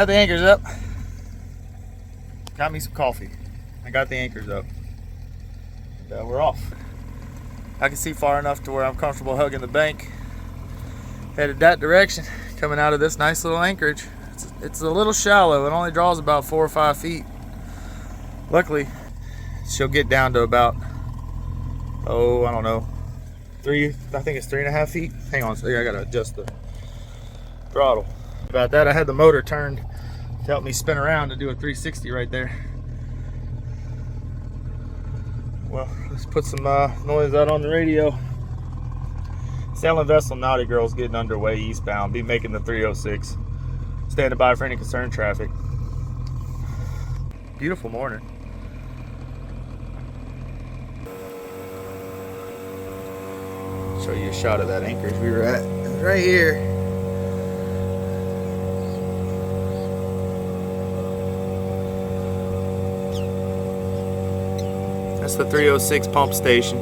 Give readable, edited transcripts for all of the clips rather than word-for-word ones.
Got the anchors up. Got me some coffee. I got the anchors up. And, we're off. I can see far enough to where I'm comfortable hugging the bank. Headed that direction, coming out of this nice little anchorage. It's a little shallow. It only draws about 4 or 5 feet. Luckily, she'll get down to about, oh, I don't know, I think it's 3.5 feet. Hang on, I gotta adjust the throttle. About that, I had the motor turned to help me spin around to do a 360 right there. Well, let's put some noise out on the radio. Sailing vessel Naughty Girl's getting underway eastbound. Be making the 306. Standing by for any concerned traffic. Beautiful morning. Show you a shot of that anchorage we were at. It was right here. That's the 306 pump station.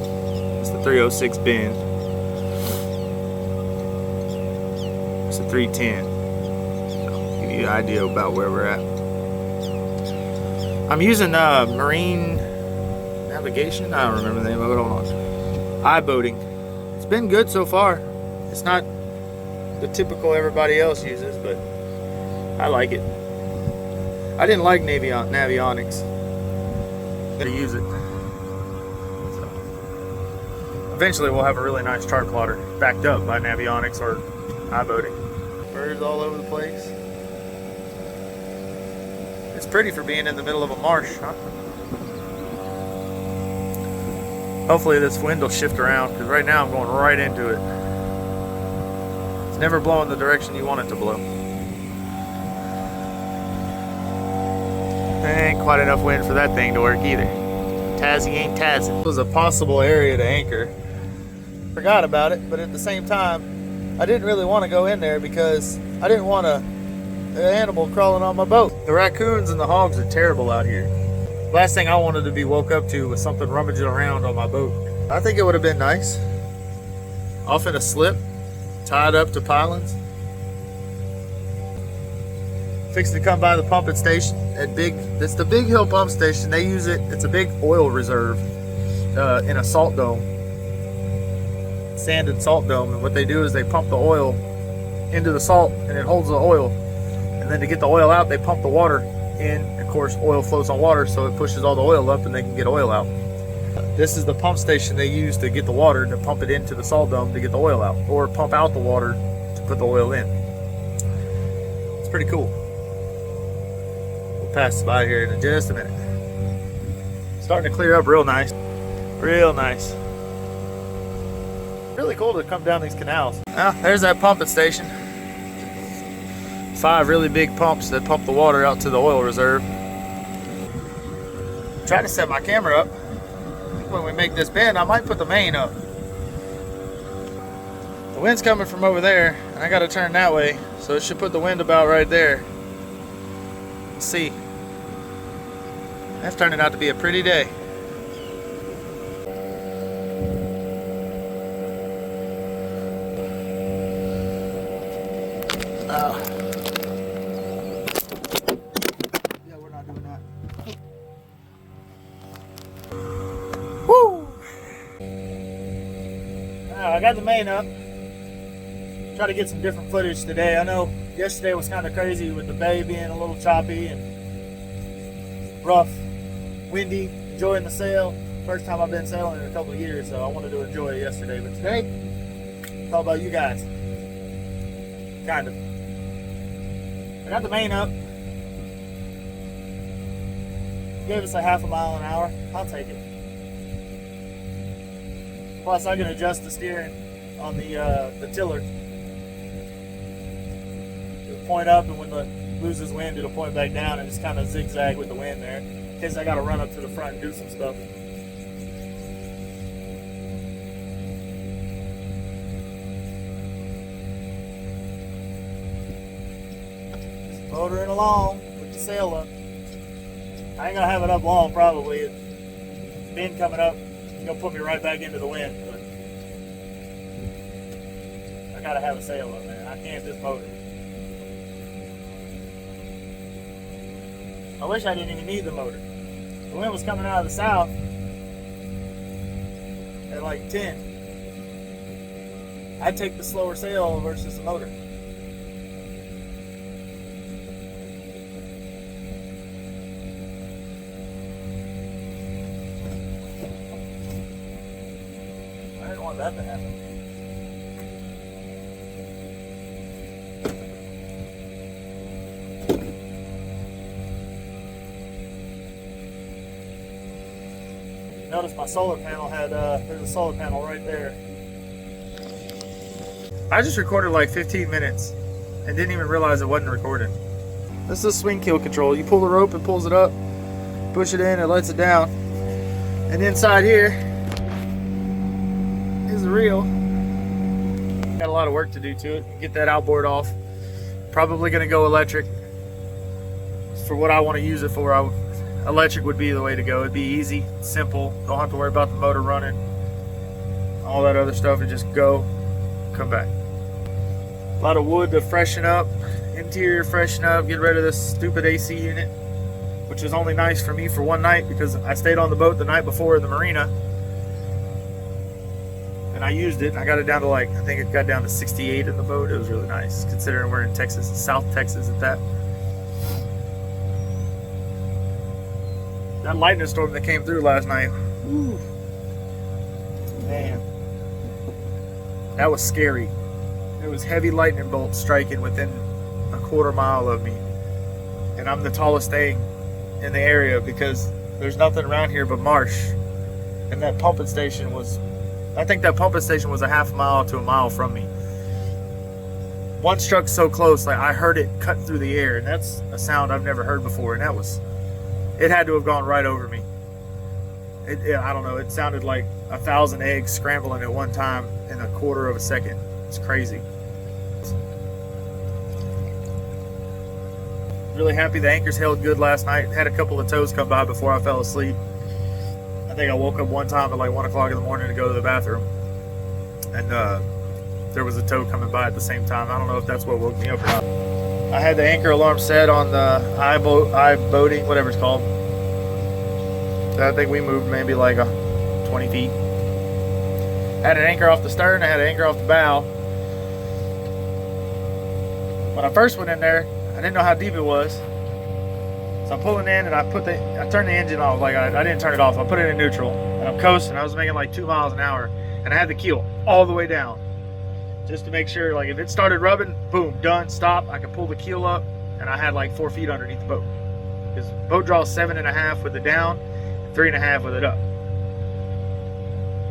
That's the 306 bin. It's the 310. So give you an idea about where we're at. I'm using marine navigation. I don't remember the name of it. Hold on. iBoating. It's been good so far. It's not the typical everybody else uses, but I like it. I didn't like Navionics. To use it. Eventually we'll have a really nice chart plotter backed up by Navionics or iBoating. Birds all over the place. It's pretty for being in the middle of a marsh, huh? Hopefully this wind will shift around, because right now I'm going right into it. It's never blowing the direction you want it to blow. There ain't quite enough wind for that thing to work either. Tazzy ain't tazzing. It was a possible area to anchor. Forgot about it, but at the same time, I didn't really want to go in there because I didn't want an animal crawling on my boat. The raccoons and the hogs are terrible out here. Last thing I wanted to be woke up to was something rummaging around on my boat. I think it would have been nice. Off in a slip, tied up to pilings. Fixing to come by the pumping station at it's the Big Hill pump station. They use it, it's a big oil reserve in a salt dome. Sand and salt dome, and what they do is they pump the oil into the salt and it holds the oil, and then to get the oil out they pump the water in. Of course oil floats on water, so it pushes all the oil up and they can get oil out. This is the pump station they use to get the water to pump it into the salt dome to get the oil out, or pump out the water to put the oil in. It's pretty cool. We'll pass by here in just a minute. Starting to clear up real nice. Real nice. Really cool to come down these canals. Now, there's that pumping station. 5 really big pumps that pump the water out to the oil reserve. Try to set my camera up. When we make this bend, I might put the main up. The wind's coming from over there, and I got to turn that way, so it should put the wind about right there. Let's see. That's turning out to be a pretty day. Yeah, we're not doing that. Woo! I got the main up. Try to get some different footage today. I know yesterday was kind of crazy with the bay being a little choppy and rough, windy, enjoying the sail. First time I've been sailing in a couple of years, so I wanted to enjoy it yesterday. But today, how about you guys? Kind of. I got the main up. Gave us a half a mile an hour. I'll take it. Plus, I can adjust the steering on the tiller. It'll point up, and when it loses wind, it'll point back down, and just kind of zigzag with the wind there. In case I got to run up to the front and do some stuff. Just motoring along with the sail up. I ain't gonna have it up long, probably. It's been coming up. It's gonna put me right back into the wind, but I gotta have a sail up, man. I can't just motor. I wish I didn't even need the motor. The wind was coming out of the south at like 10. I'd take the slower sail versus the motor. I didn't want that to happen. Notice my solar panel had, there's a solar panel right there. I just recorded like 15 minutes and didn't even realize it wasn't recording. This is swing keel control. You pull the rope, it pulls it up, push it in, it lets it down. And inside here is the reel. Got a lot of work to do to it. Get that outboard off. Probably gonna go electric. For what I want to use it for, electric would be the way to go. It'd be easy, simple. Don't have to worry about the motor running. All that other stuff, and just go, come back. A lot of wood to freshen up, interior freshen up, get rid of this stupid AC unit, which is only nice for me for one night because I stayed on the boat the night before in the marina. And I used it, and I got it down to like, I think it got down to 68 in the boat. It was really nice, considering we're in Texas, South Texas at that. That lightning storm that came through last night, whew, man, that was scary. There was heavy lightning bolts striking within a quarter mile of me. And I'm the tallest thing in the area because there's nothing around here but marsh. And that pumping station was, I think that pumping station was a half mile to a mile from me. One struck so close, like I heard it cut through the air, and that's a sound I've never heard before, and that was, it had to have gone right over me. I don't know, it sounded like 1,000 eggs scrambling at one time in a quarter of a second. It's crazy. Really happy the anchors held good last night. Had a couple of tows come by before I fell asleep. I think I woke up one time at like 1 o'clock in the morning to go to the bathroom. And there was a tow coming by at the same time. I don't know if that's what woke me up or not. I had the anchor alarm set on the I-boating, whatever it's called. So I think we moved maybe like 20 feet. Had an anchor off the stern, I had an anchor off the bow. When I first went in there, I didn't know how deep it was. So I'm pulling in and I turned the engine off, like I didn't turn it off, I put it in neutral. And I'm coasting, I was making like 2 miles an hour. And I had the keel all the way down. Just to make sure, like if it started rubbing, boom, done, stop. I could pull the keel up, and I had like 4 feet underneath the boat. Because the boat draws 7.5 with it down, and 3.5 with it up.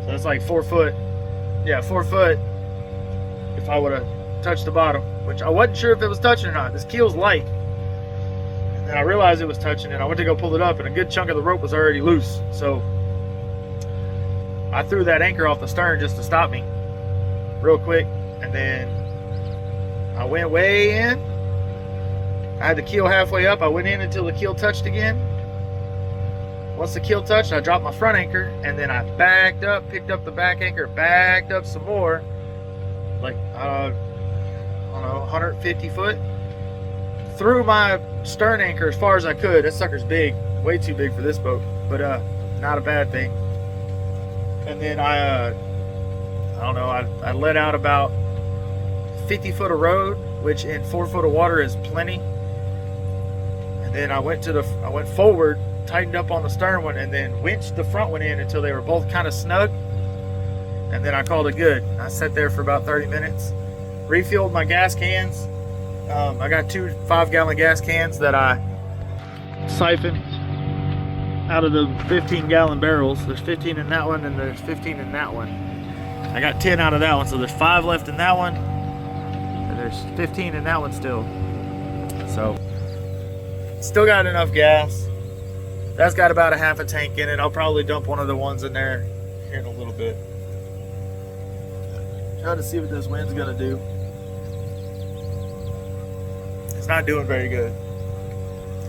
So it's like 4 foot. Yeah, 4 foot. If I would have touched the bottom, which I wasn't sure if it was touching or not. This keel's light, and I realized it was touching, and I went to go pull it up, and a good chunk of the rope was already loose. So I threw that anchor off the stern just to stop me, real quick. And then I went way in. I had the keel halfway up. I went in until the keel touched again. Once the keel touched, I dropped my front anchor, and then I backed up, picked up the back anchor, backed up some more, like I don't know, 150 foot. Threw my stern anchor as far as I could. That sucker's big, way too big for this boat, but not a bad thing. And then I don't know, I let out about 50 foot of road, which in 4 foot of water is plenty. And then I went forward, tightened up on the stern one, and then winched the front one in until they were both kind of snug. And then I called it good. I sat there for about 30 minutes, refilled my gas cans. I got 2 5-gallon gas cans that I siphoned out of the 15-gallon barrels. There's 15 in that one, and there's 15 in that one. I got 10 out of that one, so there's 5 left in that one, and there's 15 in that one still. So, still got enough gas. That's got about a half a tank in it. I'll probably dump one of the ones in there here in a little bit. Try to see what this wind's gonna do. It's not doing very good.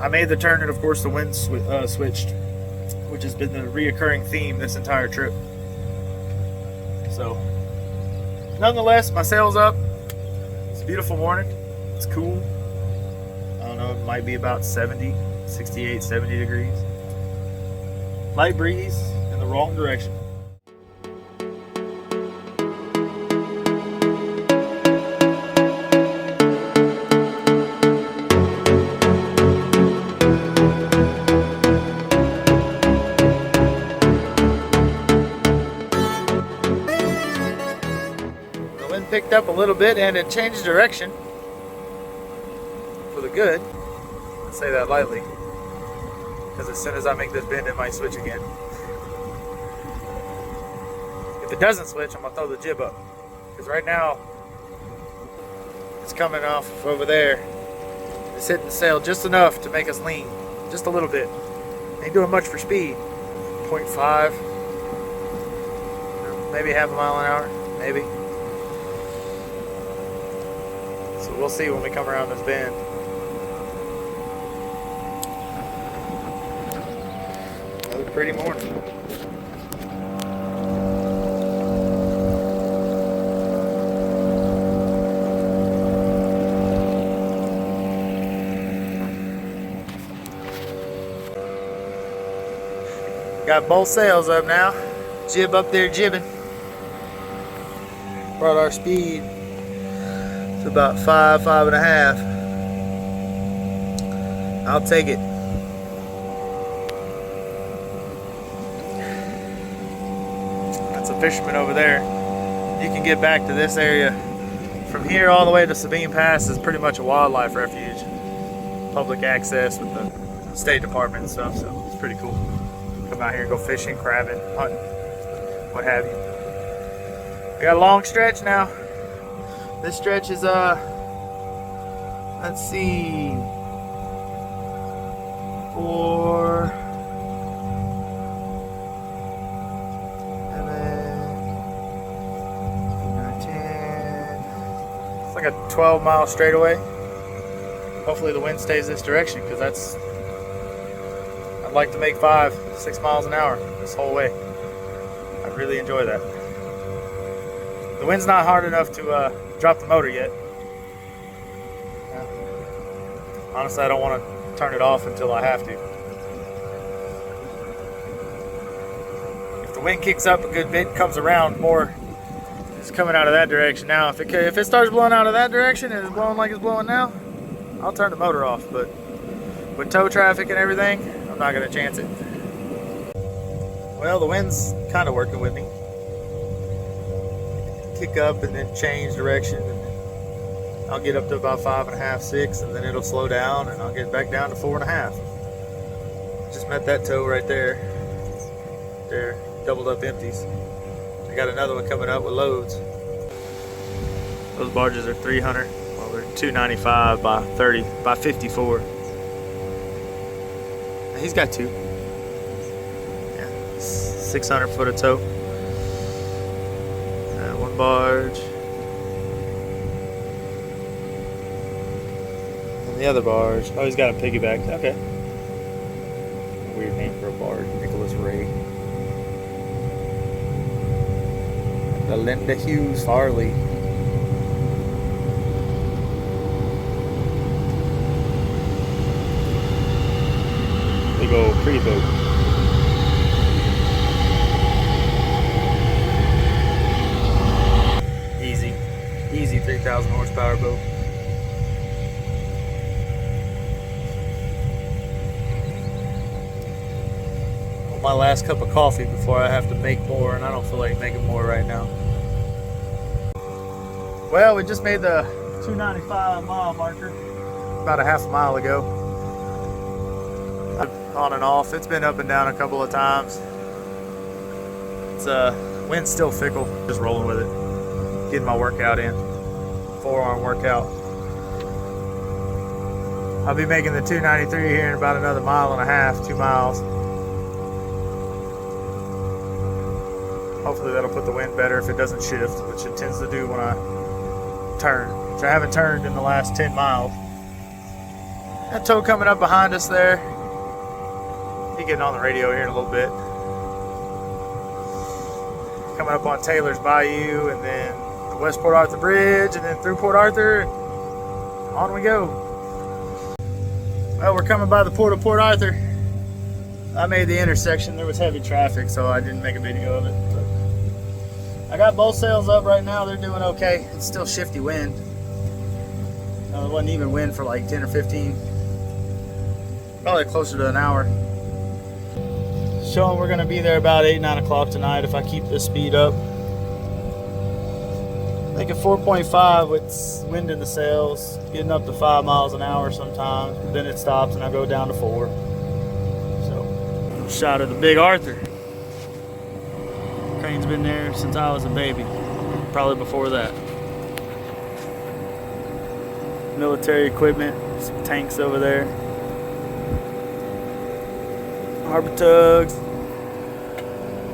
I made the turn, and of course the wind switched, which has been the reoccurring theme this entire trip. So, nonetheless, my sail's up. It's a beautiful morning. It's cool. I don't know, it might be about 70, 68, 70 degrees. Light breeze in the wrong direction. The wind picked up a little bit and it changed direction for the good. I say that lightly, because as soon as I make this bend, it might switch again. If it doesn't switch, I'm gonna throw the jib up, because right now it's coming off over there. It's hitting the sail just enough to make us lean, just a little bit. Ain't doing much for speed. 0.5, maybe half a mile an hour, maybe. So we'll see when we come around this bend. Another pretty morning. Got both sails up now. Jib up there jibbing. Brought our speed to about 5.5. I'll take it. That's a fisherman over there. You can get back to this area. From here all the way to Sabine Pass is pretty much a wildlife refuge. Public access with the State Department and stuff, so it's pretty cool. Come out here and go fishing, crabbing, hunting, what have you. We got a long stretch now. This stretch is let's see, 4, and then 10. It's like a 12-mile straightaway. Hopefully the wind stays this direction, because that's, I'd like to make 5-6 miles an hour this whole way. I really enjoy that. The wind's not hard enough to drop the motor yet. Honestly, I don't want to turn it off until I have to. If the wind kicks up a good bit, comes around more, it's coming out of that direction now. If it starts blowing out of that direction and it's blowing like it's blowing now, I'll turn the motor off. But with tow traffic and everything, I'm not going to chance it. Well, the wind's kind of working with me. Kick up and then change direction, and I'll get up to about 5.5, 6, and then it'll slow down and I'll get back down to 4.5. Just met that tow right there. There, doubled up empties. I got another one coming up with loads. Those barges are 300. Well, they're 295 by 30 by 54. He's got two. Yeah, 600 foot of tow. One barge. And the other barge. Oh, he's got a piggyback. Okay. Weird name for a barge. Nicholas Ray. The Linda Hughes Farley. Big old pretty boat. Easy 3,000 horsepower boat. On my last cup of coffee before I have to make more, and I don't feel like making more right now. Well, we just made the 295 mile marker about a half a mile ago. On and off. It's been up and down a couple of times. It's wind's still fickle. Just rolling with it. Getting my workout in. Forearm workout. I'll be making the 293 here in about another 1.5 miles, 2 miles. Hopefully that'll put the wind better if it doesn't shift, which it tends to do when I turn, which I haven't turned in the last 10 miles. That tow coming up behind us there. He's getting on the radio here in a little bit. Coming up on Taylor's Bayou, and then the West Port Arthur Bridge, and then through Port Arthur, and on we go. Well, we're coming by the port of Port Arthur. I made the intersection. There was heavy traffic, so I didn't make a video of it. But I got both sails up right now. They're doing okay. It's still shifty wind. It wasn't even wind for like 10 or 15. Probably closer to an hour. Showing we're going to be there about 8, 9 o'clock tonight if I keep this speed up. I think at 4.5 with wind in the sails, getting up to 5 miles an hour sometimes. But then it stops and I go down to 4. So, shot of the big Arthur. Crane's been there since I was a baby, probably before that. Military equipment, some tanks over there. Harbor tugs.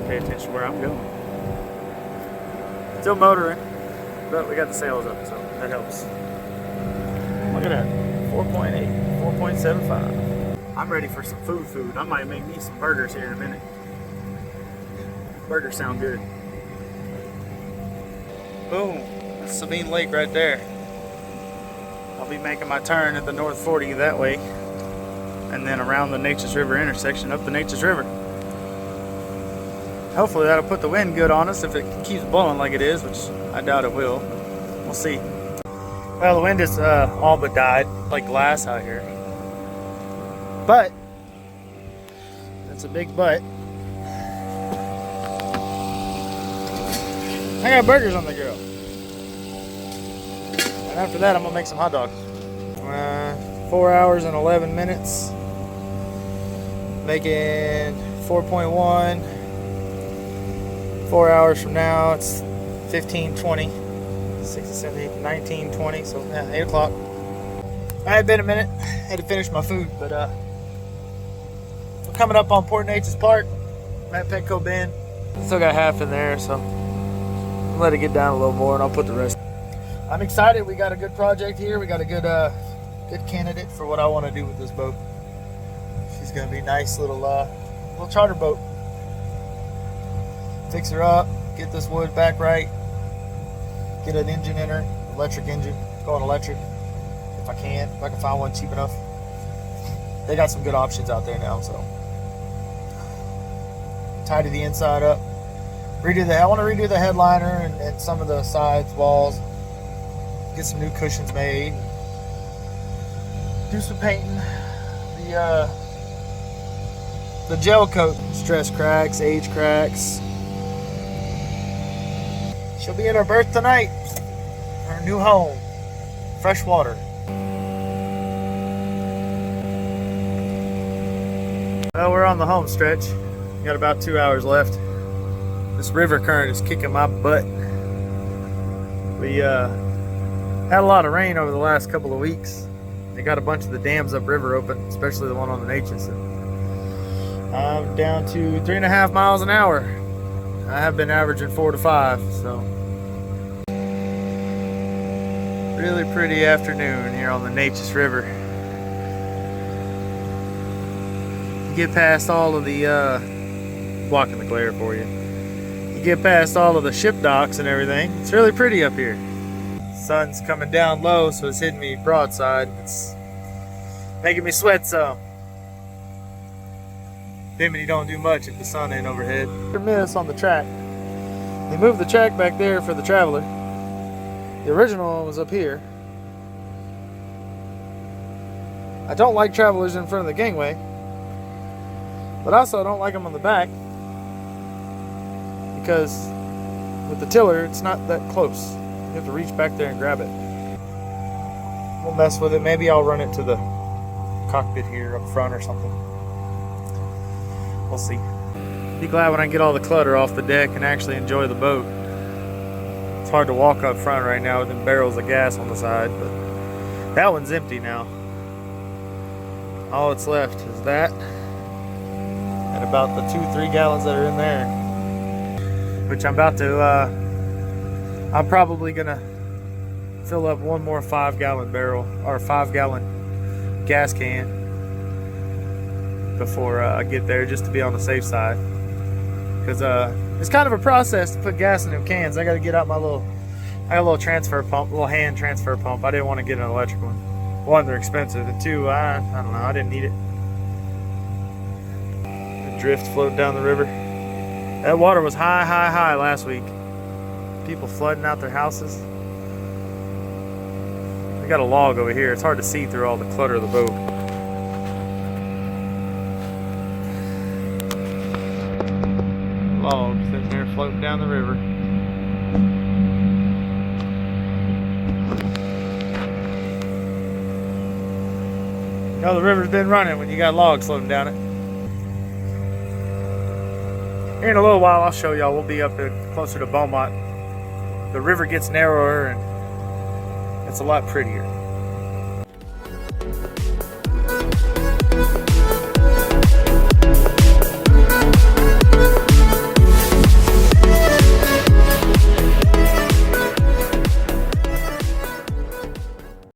Pay attention where I'm going. Still motoring, but we got the sails up, so that helps. Look at that, 4.8, 4.75. I'm ready for some food. I might make me some burgers here in a minute. Burgers sound good. Boom, that's Sabine Lake right there. I'll be making my turn at the North 40 that way, and then around the Neches River intersection up the Neches River. Hopefully that'll put the wind good on us if it keeps blowing like it is, which I doubt it will. We'll see. Well, the wind is all but died, like glass out here. But, that's a big but. I got burgers on the grill. And after that, I'm gonna make some hot dogs. 4 hours and 11 minutes. Making 4.1. 4 hours from now, it's 15:20. 16, 17, 19, 20. So yeah, 8 o'clock. I had been a minute. Had to finish my food, but we're coming up on Port Neches Park. I'm at Petco Bend. Still got half in there, so I'll let it get down a little more, and I'll put the rest. I'm excited. We got a good project here. We got a good good candidate for what I want to do with this boat. She's gonna be a nice little charter boat. Fix her up, get this wood back right, get an engine in her, electric engine, going electric if I can find one cheap enough. They got some good options out there now, so tidy the inside up. I want to redo the headliner and some of the sides, walls. Get some new cushions made. Do some painting. The gel coat, stress cracks, age cracks. She'll be in her berth tonight. Her new home. Fresh water. Well, we're on the home stretch. Got about 2 hours left. This river current is kicking my butt. We had a lot of rain over the last couple of weeks. They got a bunch of the dams upriver open, especially the one on the Neches. I'm down to 3.5 miles an hour. I have been averaging 4 to 5, so really pretty afternoon here on the Neches River. You get past all of the blocking the glare for you. You get past all of the ship docks and everything. It's really pretty up here. Sun's coming down low, so it's hitting me broadside. It's making me sweat some. Bimini don't do much if the sun ain't overhead. Miss on the track. They moved the track back there for the Traveler. The original one was up here. I don't like Travelers in front of the gangway, but also I don't like them on the back because with the tiller, it's not that close. You have to reach back there and grab it. We'll mess with it. Maybe I'll run it to the cockpit here up front or something. We'll see. Be glad when I get all the clutter off the deck and actually enjoy the boat. It's hard to walk up front right now with them barrels of gas on the side, but that one's empty now. All that's left is that and about the 2-3 gallons that are in there, which I'm about to I'm probably gonna fill up one more 5-gallon barrel or 5-gallon gas can before I get there, just to be on the safe side. Because it's kind of a process to put gas in them cans. I got to get out my I got a little transfer pump, little hand transfer pump. I didn't want to get an electric one. One, they're expensive, and two, I don't know, I didn't need it. The drift floating down the river. That water was high, high, high last week. People flooding out their houses. We got a log over here. It's hard to see through all the clutter of the boat. Log sitting there floating down the river. You know the river's been running when you got logs floating down it. Here in a little while I'll show y'all. We'll be up closer to Beaumont. The river gets narrower and it's a lot prettier.